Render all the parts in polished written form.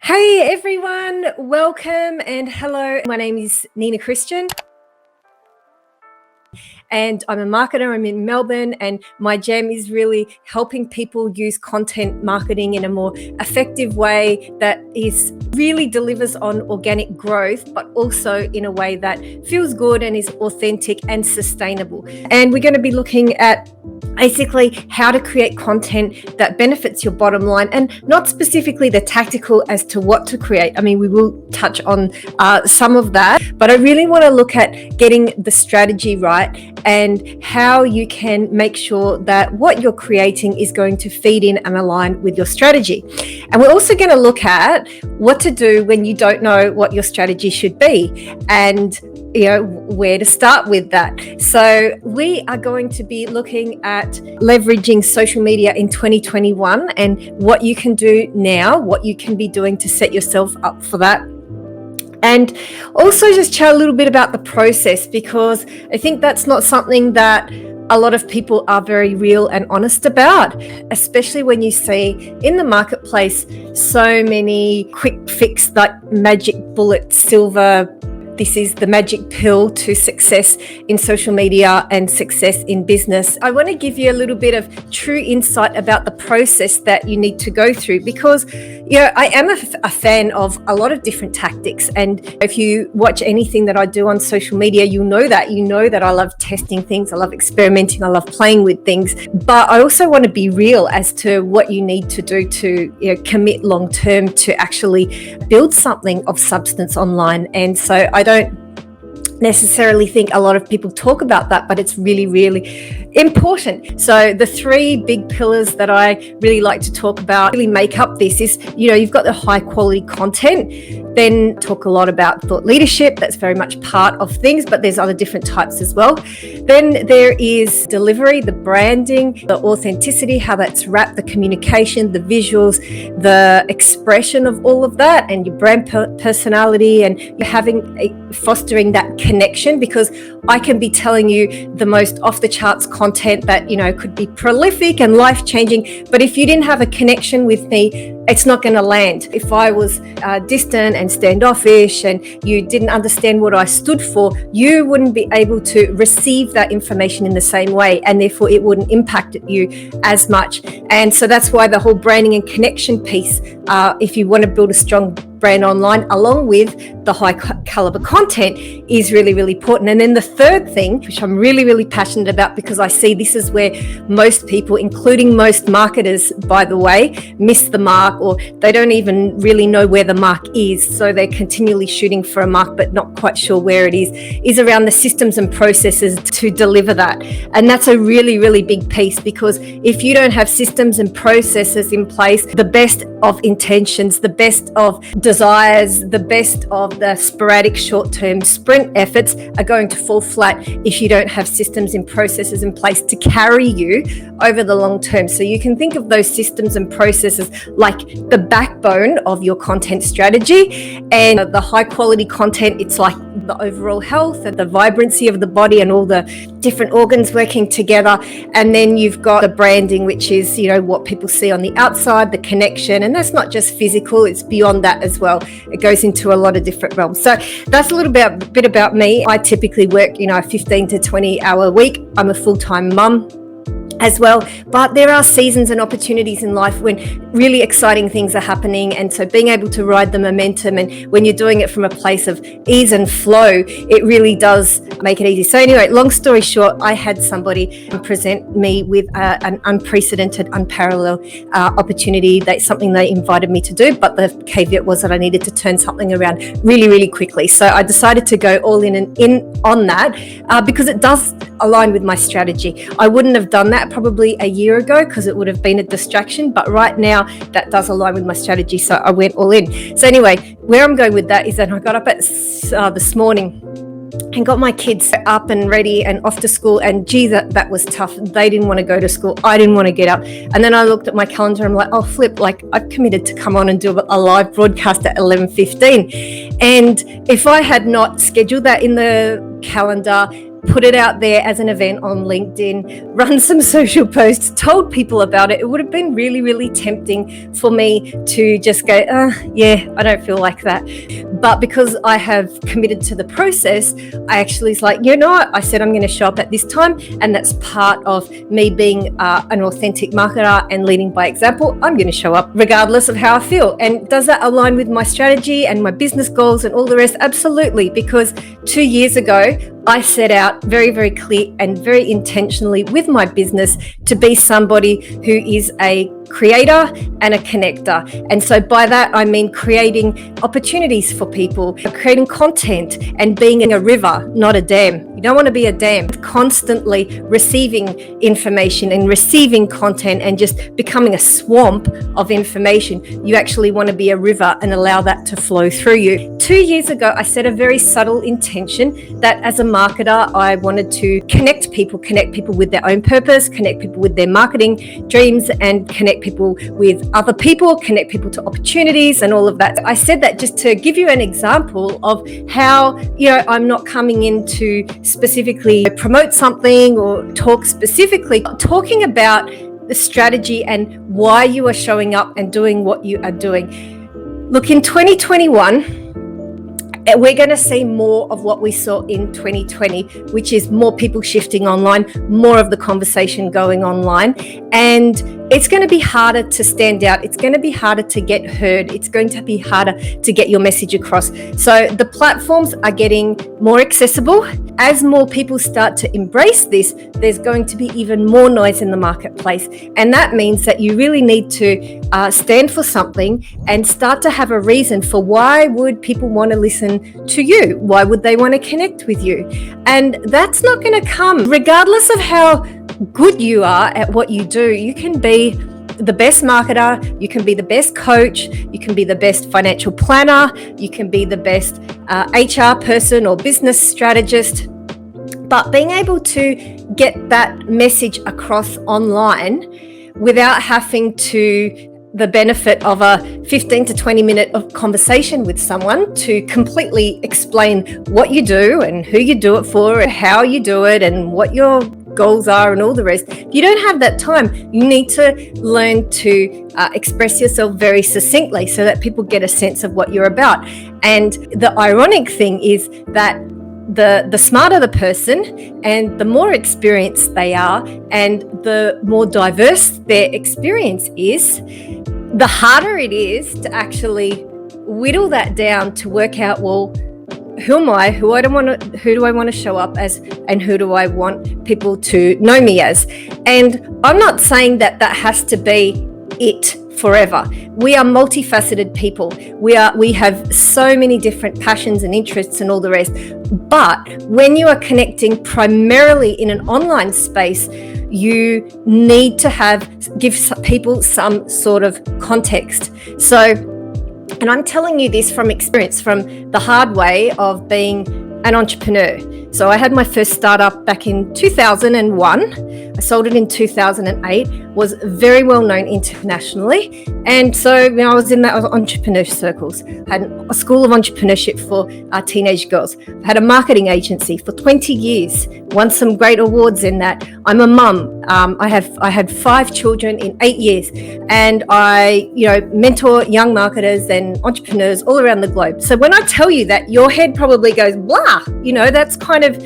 Hey everyone, welcome and hello. My name is Nina Christian and I'm a marketer. I'm in Melbourne and my jam is really helping people use content marketing in a more effective way that really delivers on organic growth, but also in a way that feels good and is authentic and sustainable. And we're going to be looking at basically how to create content that benefits your bottom line, and not specifically the tactical as to what to create. I mean, we will touch on some of that, but I really want to look at getting the strategy right and how you can make sure that what you're creating is going to feed in and align with your strategy. And we're also going to look at what to do when you don't know what your strategy should be and where to start with that. So we are going to be looking at leveraging social media in 2021 and what you can do now, what you can be doing to set yourself up for that. And also just chat a little bit about the process, because I think that's not something that a lot of people are very real and honest about, especially when you see in the marketplace so many quick fix, like magic bullet, silver, this is the magic pill to success in social media and success in business. I want to give you a little bit of true insight about the process that you need to go through, because I am a fan of a lot of different tactics. And if you watch anything that I do on social media, you know that I love testing things, I love experimenting, I love playing with things. But I also want to be real as to what you need to do to commit long term to actually build something of substance online. And so I don't necessarily think a lot of people talk about that, but it's really, really important. So the three big pillars that I really like to talk about really make up this is, you've got the high quality content, then talk a lot about thought leadership. That's very much part of things, but there's other different types as well. Then there is delivery, the branding, the authenticity, how that's wrapped, the communication, the visuals, the expression of all of that, and your brand personality, and you're fostering that connection, because I can be telling you the most off the charts content that could be prolific and life-changing, but if you didn't have a connection with me, it's not going to land. If I was distant and standoffish and you didn't understand what I stood for, you wouldn't be able to receive that information in the same way, and therefore it wouldn't impact you as much. And so that's why the whole branding and connection piece, if you want to build a strong brand online along with the high caliber content, is really, really important. And then the third thing, which I'm really, really passionate about, because I see this is where most people, including most marketers, by the way, miss the mark, or they don't even really know where the mark is. So they're continually shooting for a mark, but not quite sure where it is around the systems and processes to deliver that. And that's a really, really big piece, because if you don't have systems and processes in place, the best of intentions, the best of desires, the best of the sporadic short-term sprint efforts are going to fall flat if you don't have systems and processes in place to carry you over the long term. So you can think of those systems and processes like the backbone of your content strategy, and the high quality content, it's like the overall health and the vibrancy of the body and all the different organs working together. And then you've got the branding, which is what people see on the outside, the connection, and that's not just physical, it's beyond that as well. It goes into a lot of different realms. So that's a little bit about me. I typically work a 15 to 20 hour week. I'm a full-time mum as well, but there are seasons and opportunities in life when really exciting things are happening, and so being able to ride the momentum, and when you're doing it from a place of ease and flow, it really does make it easy. So anyway, long story short, I had somebody present me with an unprecedented, unparalleled opportunity. That's something they invited me to do, but the caveat was that I needed to turn something around really, really quickly. So I decided to go all in on that because it does align with my strategy. I wouldn't have done that probably a year ago because it would have been a distraction, but right now that does align with my strategy, so I went all in. So anyway, where I'm going with that is that I got up at this morning and got my kids up and ready and off to school, and gee, that was tough. They didn't want to go to school, I didn't want to get up, and then I looked at my calendar and I'm like, oh flip, like I've committed to come on and do a live broadcast at 11:15, and if I had not scheduled that in the calendar, put it out there as an event on LinkedIn, run some social posts, told people about it, it would have been really, really tempting for me to just go, yeah, I don't feel like that. But because I have committed to the process, I actually was like, you know what? I said I'm going to show up at this time, and that's part of me being an authentic marketer and leading by example. I'm going to show up regardless of how I feel. And does that align with my strategy and my business goals and all the rest? Absolutely, because 2 years ago, I set out very, very clear and very intentionally with my business to be somebody who is a creator and a connector. And so by that, I mean creating opportunities for people, creating content and being a river, not a dam. You don't want to be a dam, constantly receiving information and receiving content and just becoming a swamp of information. You actually want to be a river and allow that to flow through you. 2 years ago, I set a very subtle intention that as a marketer, I wanted to connect people with their own purpose, connect people with their marketing dreams, and connect people with other people, connect people to opportunities and all of that. I said that just to give you an example of how, I'm not coming in to specifically promote something or talk specifically, talking about the strategy and why you are showing up and doing what you are doing. Look, in 2021, we're going to see more of what we saw in 2020, which is more people shifting online, more of the conversation going online. And it's going to be harder to stand out. It's going to be harder to get heard. It's going to be harder to get your message across. So the platforms are getting more accessible. As more people start to embrace this, there's going to be even more noise in the marketplace. And that means that you really need to stand for something and start to have a reason for why would people want to listen to you? Why would they want to connect with you? And that's not going to come regardless of how good you are at what you do. You can be the best marketer, you can be the best coach, you can be the best financial planner, you can be the best HR person or business strategist. But being able to get that message across online without having to the benefit of a 15 to 20 minute of conversation with someone to completely explain what you do and who you do it for, and how you do it and what your goals are and all the rest. If you don't have that time, you need to learn to express yourself very succinctly so that people get a sense of what you're about. And the ironic thing is that the smarter the person and the more experienced they are and the more diverse their experience is, the harder it is to actually whittle that down to work out, well, who am I? Who do I want to show up as, and who do I want people to know me as? And I'm not saying that has to be it forever. We are multifaceted people. We have so many different passions and interests and all the rest. But when you are connecting primarily in an online space, you need to give people some sort of context. So, and I'm telling you this from experience, from the hard way of being an entrepreneur. So I had my first startup back in 2001. I sold it in 2008, was very well known internationally. And so I was in that entrepreneur circles. I had a school of entrepreneurship for teenage girls. I had a marketing agency for 20 years, won some great awards in that. I'm a mum. I had 5 children in 8 years, and I mentor young marketers and entrepreneurs all around the globe. So when I tell you that, your head probably goes blah, that's kind of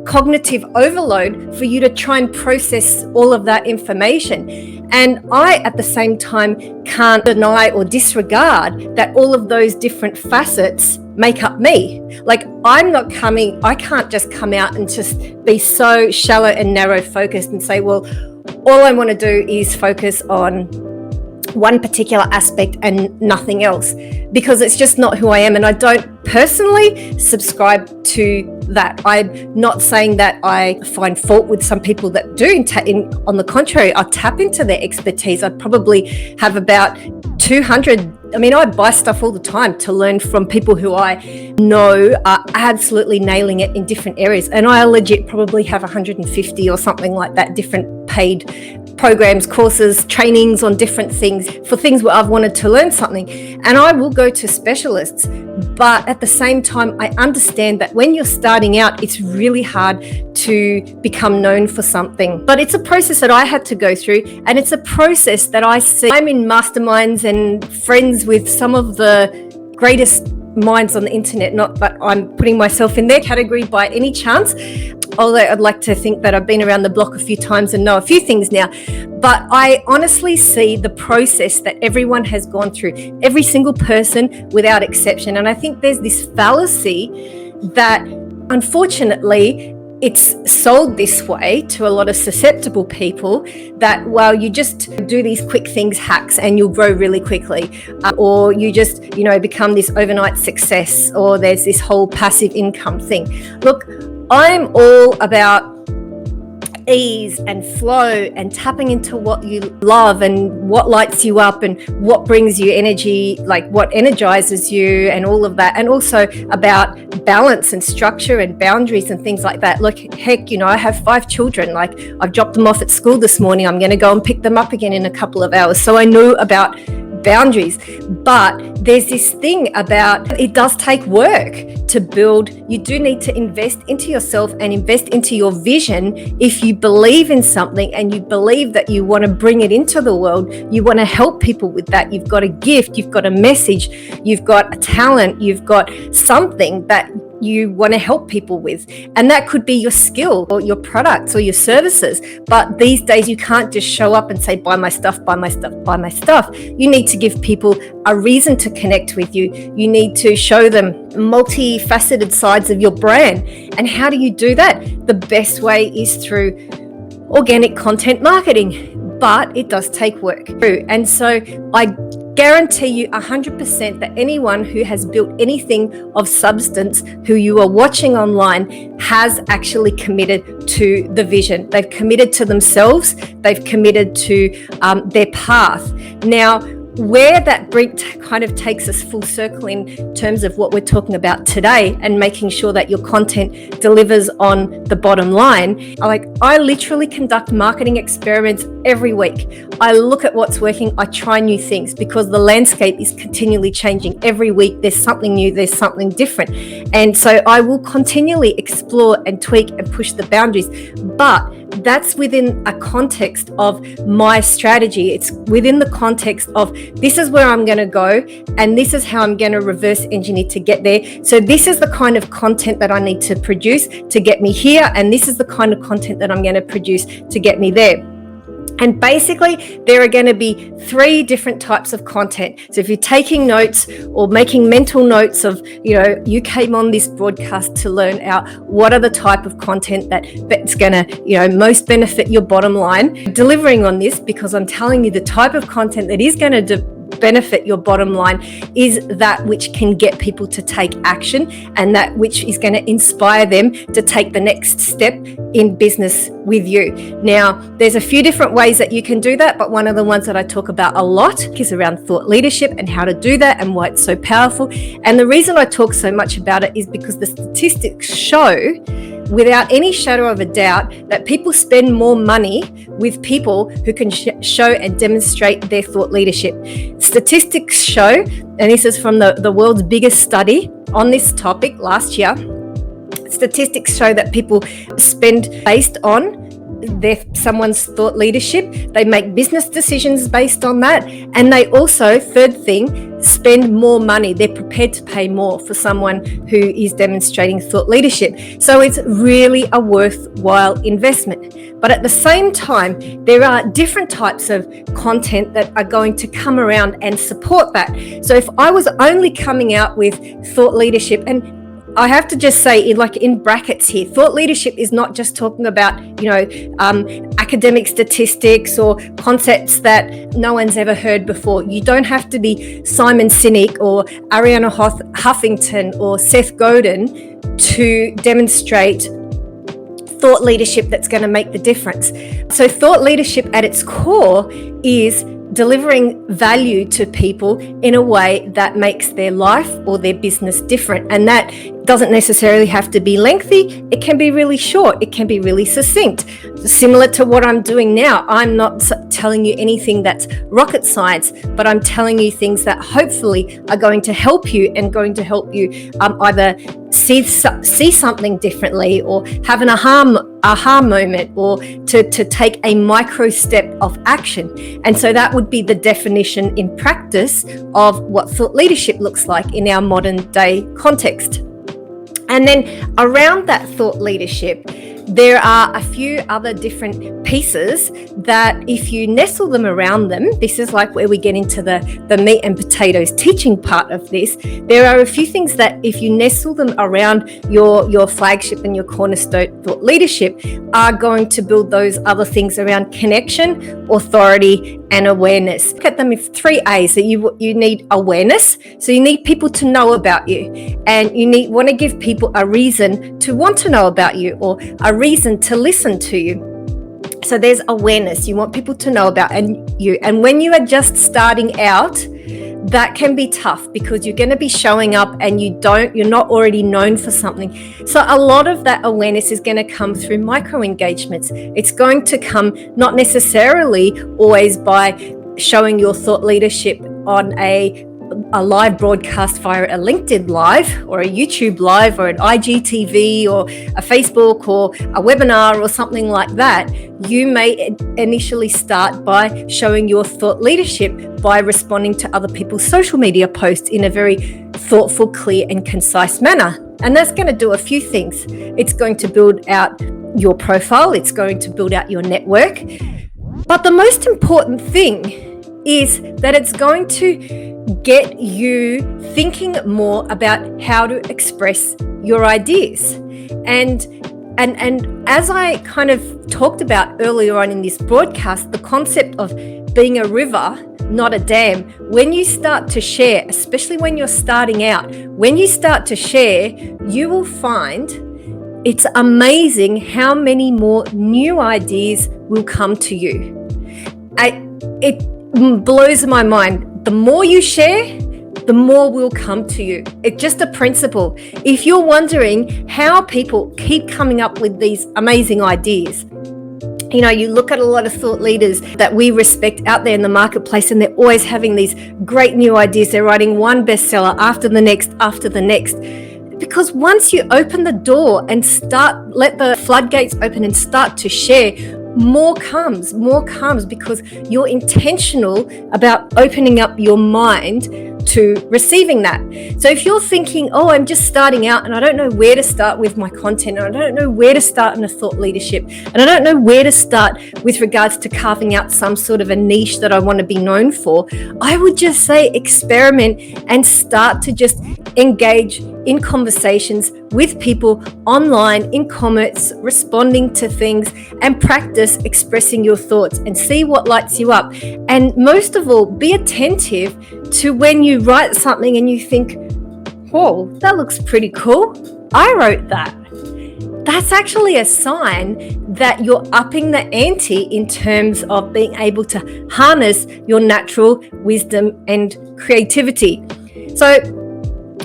cognitive overload for you to try and process all of that information. And I, at the same time, can't deny or disregard that all of those different facets make up me. Like, I can't just come out and just be so shallow and narrow focused and say, well, all I want to do is focus on one particular aspect and nothing else, because it's just not who I am. And I don't personally subscribe to that. I'm not saying that I find fault with some people that do. On the contrary, I tap into their expertise. I probably have about 200. I buy stuff all the time to learn from people who I know are absolutely nailing it in different areas. And I legit probably have 150 or something like that, different paid programs, courses, trainings on different things for things where I've wanted to learn something. And I will go to specialists. But at the same time, I understand that when you're starting out, it's really hard to become known for something. But it's a process that I had to go through, and it's a process that I see. I'm in masterminds and friends with some of the greatest minds on the internet, not that I'm putting myself in their category by any chance, although I'd like to think that I've been around the block a few times and know a few things now. But I honestly see the process that everyone has gone through, every single person without exception. And I think there's this fallacy that unfortunately it's sold this way to a lot of susceptible people, that, well, you just do these quick things, hacks, and you'll grow really quickly, or you just, become this overnight success, or there's this whole passive income thing. Look, I'm all about ease and flow and tapping into what you love and what lights you up and what brings you energy, like what energizes you and all of that. And also about balance and structure and boundaries and things like that. Look, heck, I have 5 children. Like, I've dropped them off at school this morning. I'm going to go and pick them up again in a couple of hours. So I know about boundaries. But there's this thing about, it does take work to build. You do need to invest into yourself and invest into your vision. If you believe in something and you believe that you want to bring it into the world, you want to help people with that, you've got a gift, you've got a message, you've got a talent, you've got something that you want to help people with, and that could be your skill or your products or your services. But these days you can't just show up and say, buy my stuff, buy my stuff, buy my stuff. You need to give people a reason to connect with you. You need to show them multifaceted sides of your brand. And how do you do that? The best way is through organic content marketing, but it does take work. And so I guarantee you 100% that anyone who has built anything of substance, who you are watching online, has actually committed to the vision. They've committed to themselves. They've committed to their path. Now, where that kind of takes us full circle in terms of what we're talking about today and making sure that your content delivers on the bottom line. I literally conduct marketing experiments every week. I look at what's working. I try new things because the landscape is continually changing. Every week there's something new, there's something different. And so I will continually explore and tweak and push the boundaries. But that's within a context of my strategy. It's within the context of, this is where I'm going to go and this is how I'm going to reverse engineer to get there. So this is the kind of content that I need to produce to get me here, and this is the kind of content that I'm going to produce to get me there. And basically, there are going to be 3 different types of content. So if you're taking notes or making mental notes of, you came on this broadcast to learn out what are the type of content that's going to, most benefit your bottom line. Delivering on this, because I'm telling you the type of content that is going to benefit your bottom line is that which can get people to take action, and that which is going to inspire them to take the next step in business with you. Now, there's a few different ways that you can do that, but one of the ones that I talk about a lot is around thought leadership and how to do that and why it's so powerful. And the reason I talk so much about it is because the statistics show, without any shadow of a doubt, that people spend more money with people who can show and demonstrate their thought leadership. Statistics show, and this is from the world's biggest study on this topic last year, statistics show that people spend based on someone's thought leadership. They make business decisions based on that. And they also, third thing, spend more money. They're prepared to pay more for someone who is demonstrating thought leadership. So it's really a worthwhile investment. But at the same time, there are different types of content that are going to come around and support that. So if I was only coming out with thought leadership, and I have to just say, in brackets here, thought leadership is not just talking about, academic statistics or concepts that no one's ever heard before. You don't have to be Simon Sinek or Arianna Huffington or Seth Godin to demonstrate thought leadership that's going to make the difference. So thought leadership at its core is delivering value to people in a way that makes their life or their business different. And that doesn't necessarily have to be lengthy. It can be really short. It can be really succinct. Similar to what I'm doing now. I'm not telling you anything that's rocket science, but I'm telling you things that hopefully are going to help you and going to help you either see something differently, or have an aha moment, or to take a micro step of action. And so that would be the definition in practice of what thought leadership looks like in our modern day context. And then around that thought leadership, there are a few other different pieces that if you nestle them around them, this is like where we get into the meat and potatoes teaching part of this. There are a few things that if you nestle them around your flagship and your cornerstone thought leadership are going to build those other things around connection, authority, and awareness. Look at them with 3 A's. That you need awareness. So you need people to know about you, and you want to give people a reason to want to know about you, or a reason to listen to you. So there's awareness. You want people to know about you. And when you are just starting out, that can be tough because you're going to be showing up and you're not already known for something. So a lot of that awareness is going to come through micro engagements. It's going to come not necessarily always by showing your thought leadership on a live broadcast via a LinkedIn live or a YouTube live or an IGTV or a Facebook or a webinar or something like that. You may initially start by showing your thought leadership by responding to other people's social media posts in a very thoughtful, clear, and concise manner. And that's going to do a few things. It's going to build out your profile. It's going to build out your network. But the most important thing is that it's going to get you thinking more about how to express your ideas. And as I kind of talked about earlier on in this broadcast, the concept of being a river, not a dam. When you start to share, especially when you're starting out, when you start to share, you will find it's amazing how many more new ideas will come to you. It blows my mind. The more you share, the more will come to you. It's just a principle. If you're wondering how people keep coming up with these amazing ideas, you look at a lot of thought leaders that we respect out there in the marketplace, and they're always having these great new ideas. They're writing one bestseller after the next, because once you open the door and let the floodgates open and start to share, more comes because you're intentional about opening up your mind to receiving that. So if you're thinking, I'm just starting out and I don't know where to start with my content, and I don't know where to start in a thought leadership, and I don't know where to start with regards to carving out some sort of a niche that I want to be known for, I would just say experiment and start to just engage in conversations with people online, in comments, responding to things, and practice expressing your thoughts and see what lights you up. And most of all, be attentive to when you write something and you think, whoa, that looks pretty cool. I wrote that. That's actually a sign that you're upping the ante in terms of being able to harness your natural wisdom and creativity. So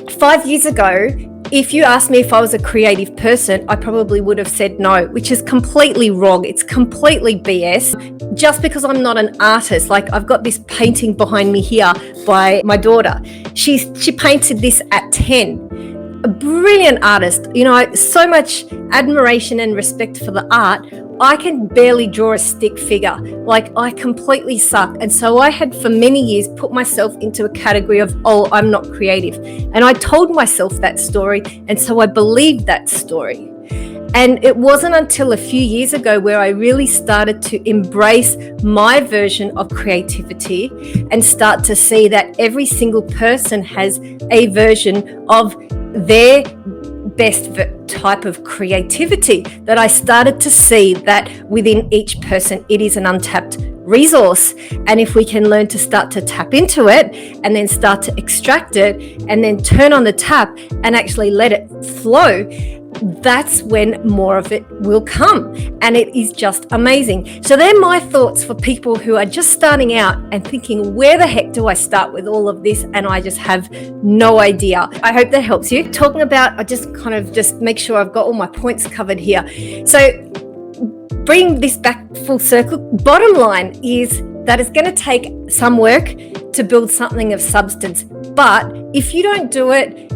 5 years ago, if you asked me if I was a creative person, I probably would have said no, which is completely wrong. It's completely BS. Just because I'm not an artist, like I've got this painting behind me here by my daughter. She painted this at 10. A brilliant artist. So much admiration and respect for the art. I can barely draw a stick figure. Like, I completely suck. And so I had for many years put myself into a category of, I'm not creative. And I told myself that story. And so I believed that story. And it wasn't until a few years ago where I really started to embrace my version of creativity and start to see that every single person has a version of their best type of creativity, that I started to see that within each person, it is an untapped resource. And if we can learn to start to tap into it and then start to extract it and then turn on the tap and actually let it flow, that's when more of it will come. And it is just amazing. So they're my thoughts for people who are just starting out and thinking, where the heck do I start with all of this? And I just have no idea. I hope that helps you. Talking about, I just kind of just make sure I've got all my points covered here. So bring this back full circle. Bottom line is that it's going to take some work to build something of substance. But if you don't do it,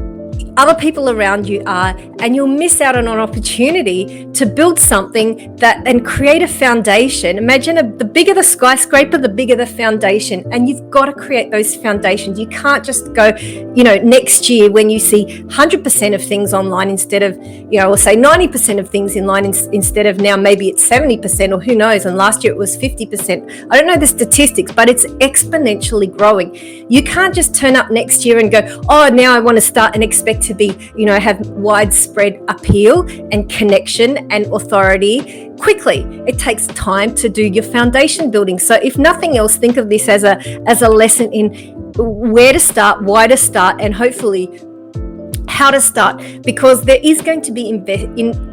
other people around you are, and you'll miss out on an opportunity to build something that and create a foundation. Imagine the bigger the skyscraper, the bigger the foundation, and you've got to create those foundations. You can't just go, next year when you see 100% of things online instead of, or say 90% of things online instead of now maybe it's 70%, or who knows, and last year it was 50%. I don't know the statistics, but it's exponentially growing. You can't just turn up next year and go, oh, now I want to start and expect to be, have widespread appeal and connection and authority quickly. It takes time to do your foundation building. So if nothing else, think of this as a lesson in where to start, why to start, and hopefully how to start, because there is going to be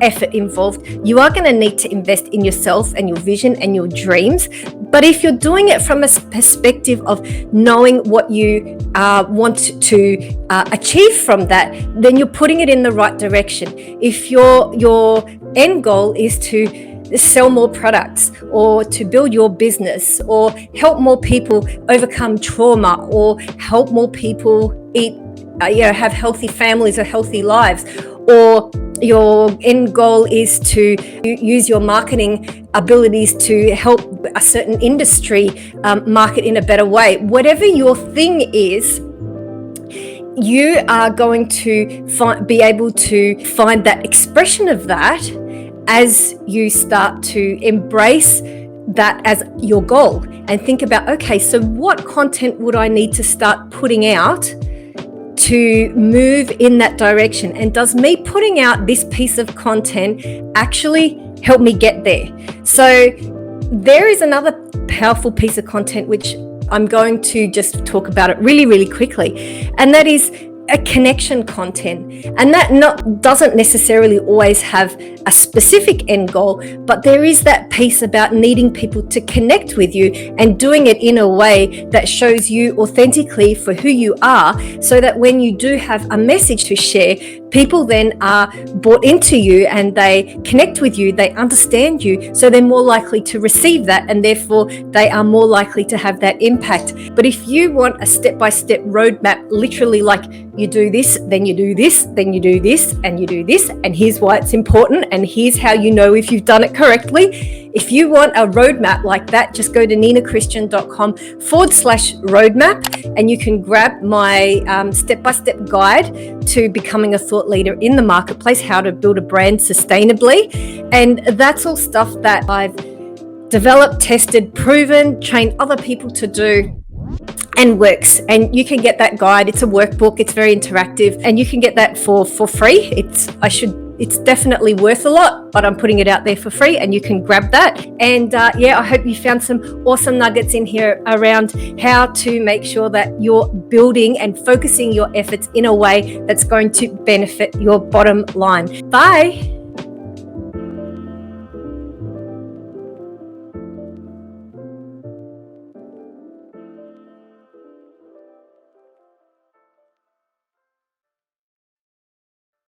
effort involved. You are going to need to invest in yourself and your vision and your dreams. But if you're doing it from a perspective of knowing what you want to achieve from that, then you're putting it in the right direction. If your end goal is to sell more products, or to build your business, or help more people overcome trauma, or help more people have healthy families or healthy lives, or your end goal is to use your marketing abilities to help a certain industry market in a better way. Whatever your thing is, you are going to be able to find that expression of that as you start to embrace that as your goal and think about, okay, so what content would I need to start putting out to move in that direction? And does me putting out this piece of content actually help me get there? So there is another powerful piece of content which I'm going to just talk about it really, really quickly, and that is a connection content. And that doesn't necessarily always have a specific end goal, but there is that piece about needing people to connect with you and doing it in a way that shows you authentically for who you are, so that when you do have a message to share, people then are bought into you and they connect with you, they understand you, so they're more likely to receive that, and therefore they are more likely to have that impact. But if you want a step-by-step roadmap, literally like you do this, then you do this, then you do this, and you do this, and here's why it's important, and here's how you know if you've done it correctly. If you want a roadmap like that, just go to ninachristian.com/roadmap, and you can grab my step-by-step guide to becoming a thought leader in the marketplace, how to build a brand sustainably. And that's all stuff that I've developed, tested, proven, trained other people to do, and works. And you can get that guide. It's a workbook. It's very interactive, and you can get that for free. It's definitely worth a lot, but I'm putting it out there for free, and you can grab that. And I hope you found some awesome nuggets in here around how to make sure that you're building and focusing your efforts in a way that's going to benefit your bottom line. Bye.